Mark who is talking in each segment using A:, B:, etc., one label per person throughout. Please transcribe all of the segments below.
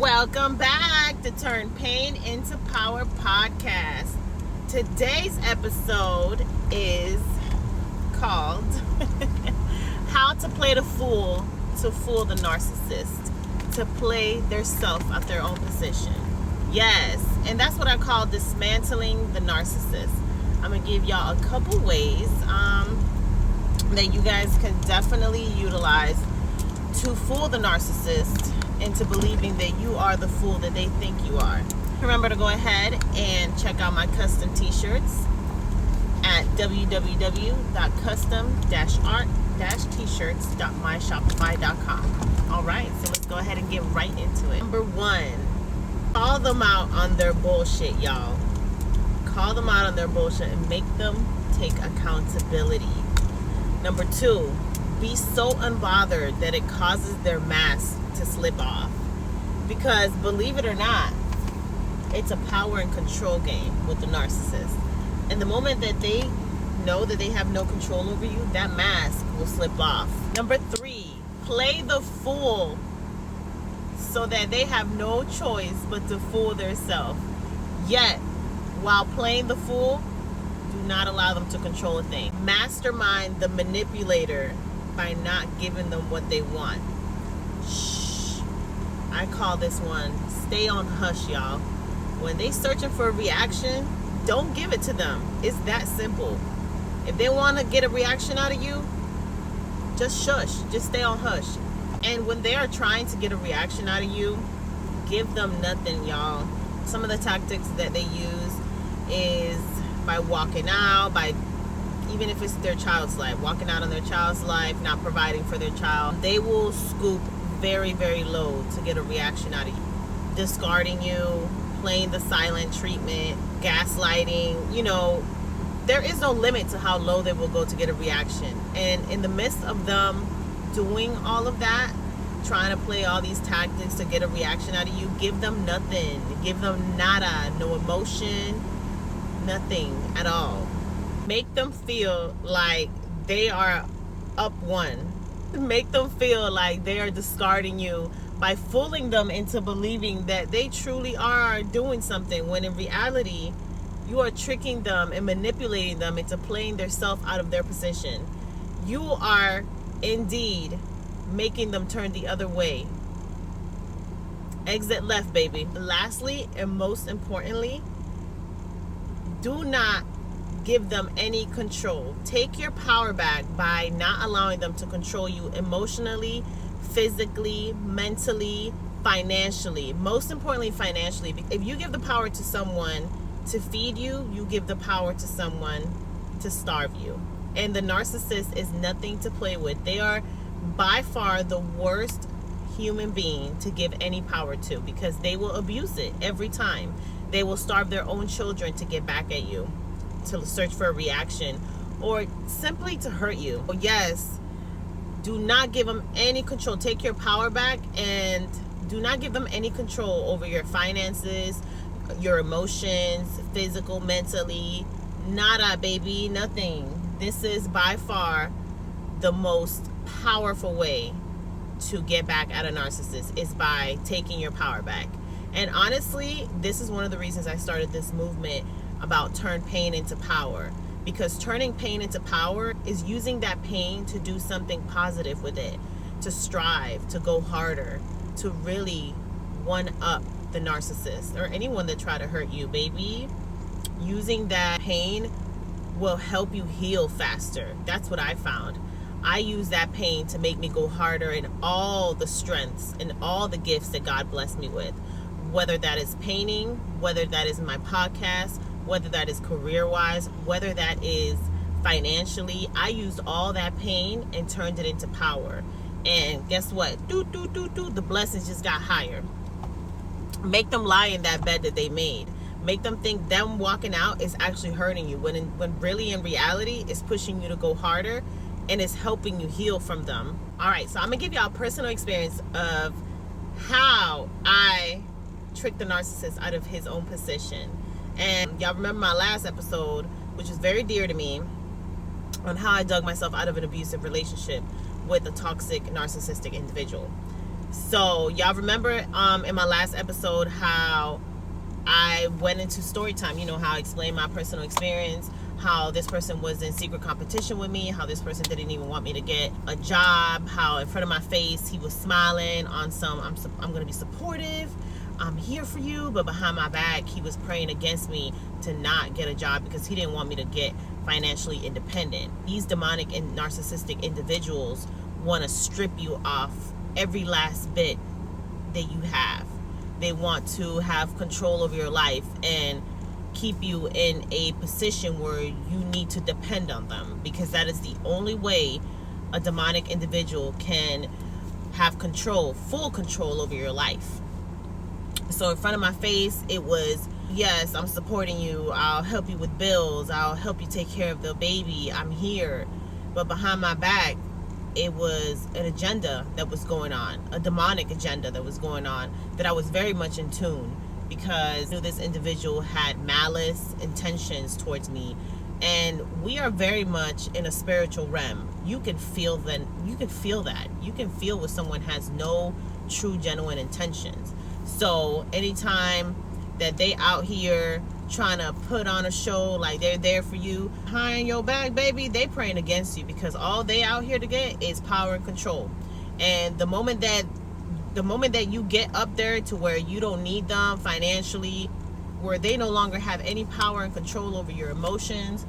A: Welcome back to Turn Pain into Power podcast. Today's episode is called How to Play the Fool to Fool the Narcissist, to play their self at their own position. Yes, and that's what I call dismantling the narcissist. I'm going to give y'all a couple ways that you guys can definitely utilize to fool the narcissist into believing that you are the fool that they think you are. Remember to go ahead and check out my custom t-shirts at www.custom-art-t-shirts.myshopify.com. All right, so let's go ahead and get right into it. Number one, call them out on their bullshit, y'all. Call them out on their bullshit and make them take accountability. Number two, be so unbothered that it causes their mask to slip off. Because believe it or not, it's a power and control game with the narcissist. And the moment that they know that they have no control over you, that mask will slip off. Number three, play the fool so that they have no choice but to fool themselves. Yet, while playing the fool, do not allow them to control a thing. Mastermind the manipulator by not giving them what they want. Shh. I call this one stay on hush, y'all. When they searching for a reaction, don't give it to them. It's that simple. If they want to get a reaction out of you, just shush. Just stay on hush. And when they are trying to get a reaction out of you, give them nothing, y'all. Some of the tactics that they use is by walking out, by even if it's their child's life, walking out on their child's life, not providing for their child. They will scoop very, very low to get a reaction out of you. Discarding you, playing the silent treatment, gaslighting, there is no limit to how low they will go to get a reaction. And in the midst of them doing all of that, trying to play all these tactics to get a reaction out of you, give them nothing. Give them nada, no emotion, nothing at all. Make them feel like they are up one. Make them feel like they are discarding you by fooling them into believing that they truly are doing something, when in reality, you are tricking them and manipulating them into playing their self out of their position. You are indeed making them turn the other way. Exit left, baby. Lastly, and most importantly, do not give them any control. Take your power back by not allowing them to control you emotionally, physically, mentally, financially. Most importantly, financially. If you give the power to someone to feed you, you give the power to someone to starve you. And the narcissist is nothing to play with. They are by far the worst human being to give any power to, because they will abuse it every time. They will starve their own children to get back at you, to search for a reaction, or simply to hurt you. Yes, do not give them any control. Take your power back and do not give them any control over your finances, your emotions, physical, mentally. Nada, baby, nothing. This is by far the most powerful way to get back at a narcissist, is by taking your power back. And honestly, this is one of the reasons I started this movement about turn pain into power, because turning pain into power is using that pain to do something positive with it, to strive, to go harder, to really one up the narcissist or anyone that try to hurt you, baby. Using that pain will help you heal faster. That's what I found. I use that pain to make me go harder in all the strengths and all the gifts that God blessed me with, whether that is painting, whether that is my podcast, whether that is career-wise, whether that is financially. I used all that pain and turned it into power. And guess what? The blessings just got higher. Make them lie in that bed that they made. Make them think them walking out is actually hurting you, when really in reality it's pushing you to go harder and it's helping you heal from them. All right, so I'm gonna give y'all a personal experience of how I tricked the narcissist out of his own position. And y'all remember my last episode, which is very dear to me, on how I dug myself out of an abusive relationship with a toxic narcissistic individual. So y'all remember in my last episode how I went into story time, you know, how I explained my personal experience, how this person was in secret competition with me, how this person didn't even want me to get a job, how in front of my face he was smiling on some I'm going to be supportive, I'm here for you, but behind my back he was praying against me to not get a job because he didn't want me to get financially independent. These demonic and narcissistic individuals want to strip you off every last bit that you have. They want to have control over your life and keep you in a position where you need to depend on them, because that is the only way a demonic individual can have control, full control over your life. So in front of my face, it was, yes, I'm supporting you, I'll help you with bills, I'll help you take care of the baby, I'm here. But behind my back, it was an agenda that was going on, a demonic agenda that was going on, that I was very much in tune, because I knew this individual had malice intentions towards me. And we are very much in a spiritual realm. You can feel that. You can feel that. You can feel when someone has no true, genuine intentions. So anytime that they out here trying to put on a show like they're there for you, behind your back, baby, they praying against you, because all they out here to get is power and control. And the moment that you get up there to where you don't need them financially, where they no longer have any power and control over your emotions,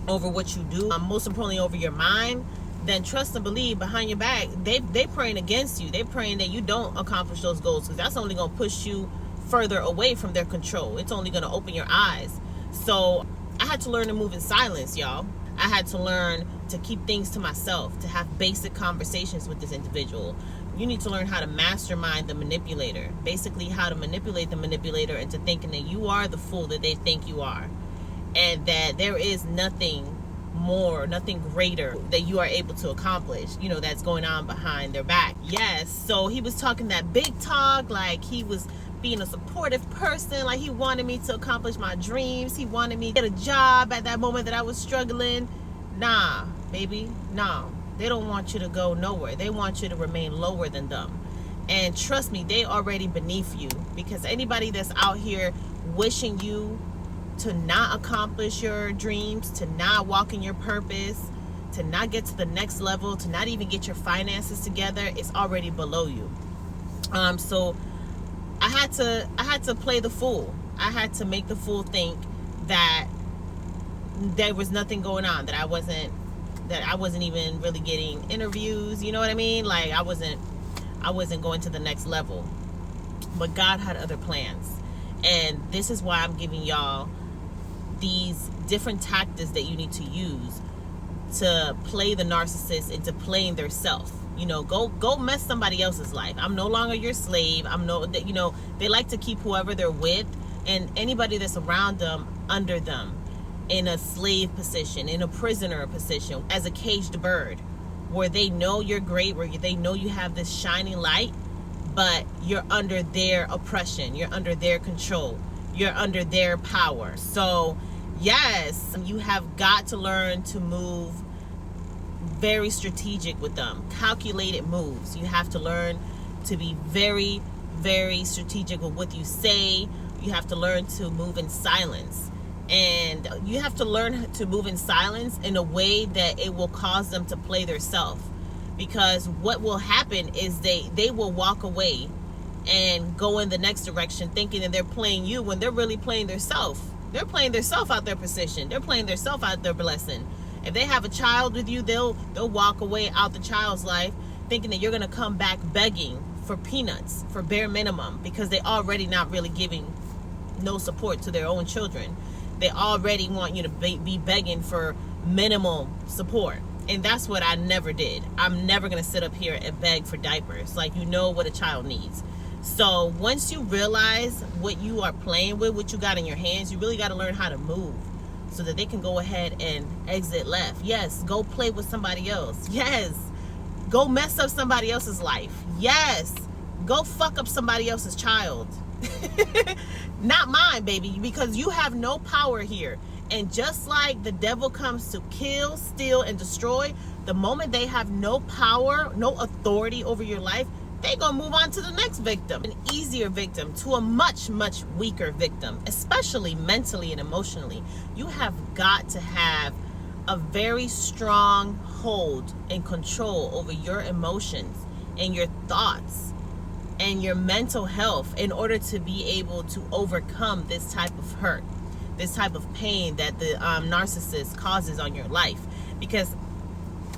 A: over what you do, most importantly over your mind, then trust and believe behind your back, they praying against you. They praying that you don't accomplish those goals, because that's only going to push you further away from their control. It's only going to open your eyes. So I had to learn to move in silence, y'all. I had to learn to keep things to myself, to have basic conversations with this individual. You need to learn how to mastermind the manipulator. Basically, how to manipulate the manipulator into thinking that you are the fool that they think you are, and that there is nothing more, nothing greater that you are able to accomplish, you know, that's going on behind their back. Yes, so he was talking that big talk, like he was being a supportive person, like he wanted me to accomplish my dreams, he wanted me to get a job at that moment that I was struggling. Nah, baby, no. They don't want you to go nowhere. They want you to remain lower than them. And trust me, they already beneath you, because anybody that's out here wishing you to not accomplish your dreams, to not walk in your purpose, to not get to the next level, to not even get your finances together, is already below you. So I had to play the fool. I had to make the fool think that there was nothing going on, that I wasn't even really getting interviews, you know what I mean? Like I wasn't going to the next level. But God had other plans. And this is why I'm giving y'all these different tactics that you need to use to play the narcissist into playing their self. You know, go mess somebody else's life. I'm no longer your slave. You know, they like to keep whoever they're with and anybody that's around them under them in a slave position, in a prisoner position, as a caged bird, where they know you're great, where they know you have this shining light, but you're under their oppression, you're under their control, you're under their power. So yes, you have got to learn to move very strategic with them, calculated moves. You have to learn to be very, very strategic with what you say. You have to learn to move in silence. And you have to learn to move in silence in a way that it will cause them to play their self. Because what will happen is they will walk away and go in the next direction thinking that they're playing you when they're really playing their self. They're playing their self out their position. They're playing their self out their blessing. If they have a child with you, they'll walk away out the child's life thinking that you're going to come back begging for peanuts, for bare minimum, because they already not really giving no support to their own children. They already want you to be begging for minimal support. And that's what I never did. I'm never going to sit up here and beg for diapers. Like, you know what a child needs. So once you realize what you are playing with, what you got in your hands, you really got to learn how to move so that they can go ahead and exit left. Yes, go play with somebody else. Yes, go mess up somebody else's life. Yes, go fuck up somebody else's child. Not mine, baby, because you have no power here. And just like the devil comes to kill, steal, and destroy, the moment they have no power, no authority over your life, they gonna move on to the next victim, an easier victim, to a much, much weaker victim, especially mentally and emotionally. You have got to have a very strong hold and control over your emotions and your thoughts and your mental health in order to be able to overcome this type of hurt, this type of pain that the narcissist causes on your life. Because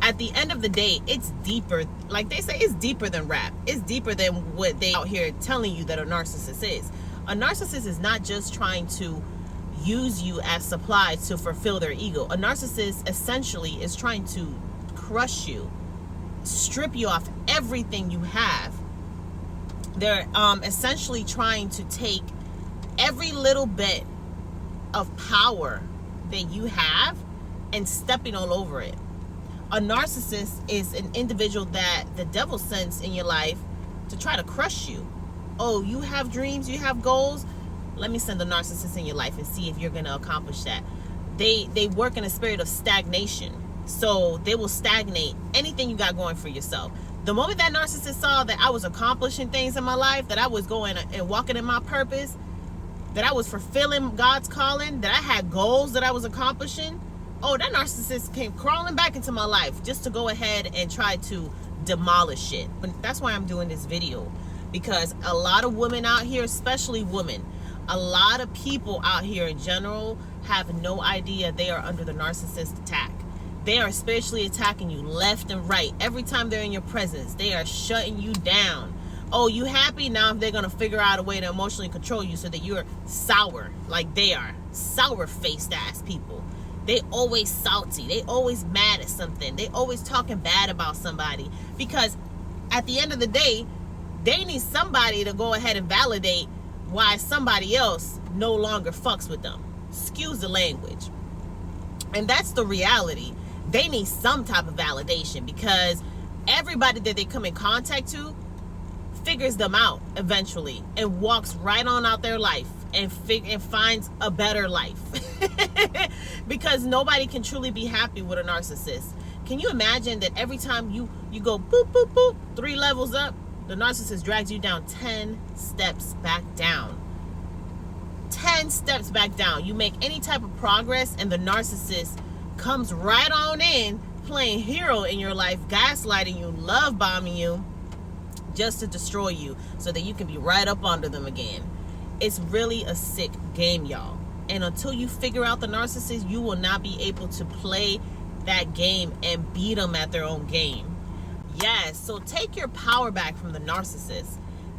A: at the end of the day, it's deeper. Like they say, it's deeper than rap. It's deeper than what they out here telling you that a narcissist is. A narcissist is not just trying to use you as supplies to fulfill their ego. A narcissist essentially is trying to crush you, strip you off everything you have. They're essentially trying to take every little bit of power that you have and stepping all over it. A narcissist is an individual that the devil sends in your life to try to crush you. Oh, you have dreams, you have goals? Let me send a narcissist in your life and see if you're going to accomplish that. They work in a spirit of stagnation. So they will stagnate anything you got going for yourself. The moment that narcissist saw that I was accomplishing things in my life, that I was going and walking in my purpose, that I was fulfilling God's calling, that I had goals that I was accomplishing, oh, that narcissist came crawling back into my life just to go ahead and try to demolish it. But that's why I'm doing this video, because a lot of women out here, especially women, a lot of people out here in general have no idea they are under the narcissist attack. They are spiritually attacking you left and right. Every time they're in your presence, they are shutting you down. Oh, you happy? Now they're going to figure out a way to emotionally control you so that you're sour, like they are. Sour-faced ass people. They always salty. They always mad at something. They always talking bad about somebody. Because at the end of the day, they need somebody to go ahead and validate why somebody else no longer fucks with them. Excuse the language. And that's the reality. They need some type of validation, because everybody that they come in contact to figures them out eventually and walks right on out their life and finds a better life. Because nobody can truly be happy with a narcissist. Can you imagine that every time you go boop, boop, boop, 3 levels up, the narcissist drags you down 10 steps back down. 10 steps back down. You make any type of progress and the narcissist comes right on in, playing hero in your life, gaslighting you, love bombing you, just to destroy you so that you can be right up under them again. It's really a sick game, y'all. And until you figure out the narcissist, you will not be able to play that game and beat them at their own game. Yes, so take your power back from the narcissist.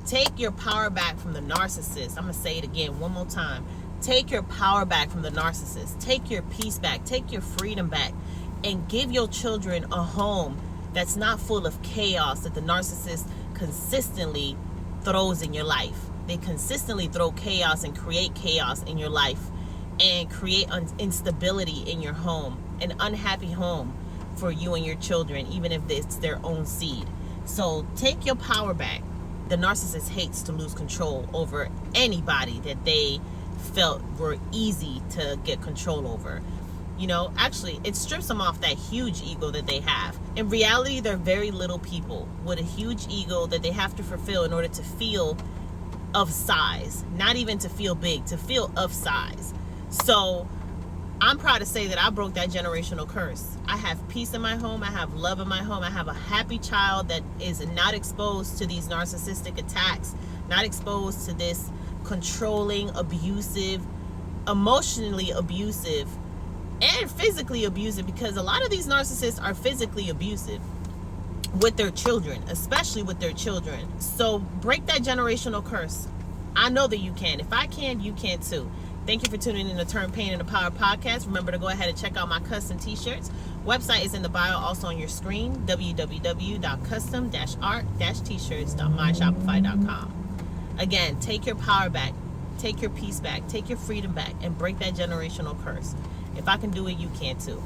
A: Take your power back from the narcissist. I'm going to say it again one more time. Take your power back from the narcissist. Take your peace back. Take your freedom back. And give your children a home that's not full of chaos that the narcissist consistently throws in your life. They consistently throw chaos and create chaos in your life and create instability in your home, an unhappy home for you and your children, even if it's their own seed. So take your power back. The narcissist hates to lose control over anybody that they felt were easy to get control over. You know, actually, it strips them off that huge ego that they have. In reality, they're very little people with a huge ego that they have to fulfill in order to feel of size. Not even to feel big, to feel of size. So I'm proud to say that I broke that generational curse. I have peace in my home. I have love in my home. I have a happy child that is not exposed to these narcissistic attacks, not exposed to this controlling, abusive, emotionally abusive, and physically abusive, because a lot of these narcissists are physically abusive with their children, especially with their children. So break that generational curse. I know that you can. If I can, you can too. Thank you for tuning in to Turn Pain into Power podcast. Remember to go ahead and check out my custom t-shirts. Website is in the bio, also on your screen, www.custom-art-t-shirts.myshopify.com. Again, take your power back, take your peace back, take your freedom back, and break that generational curse. If I can do it, you can too.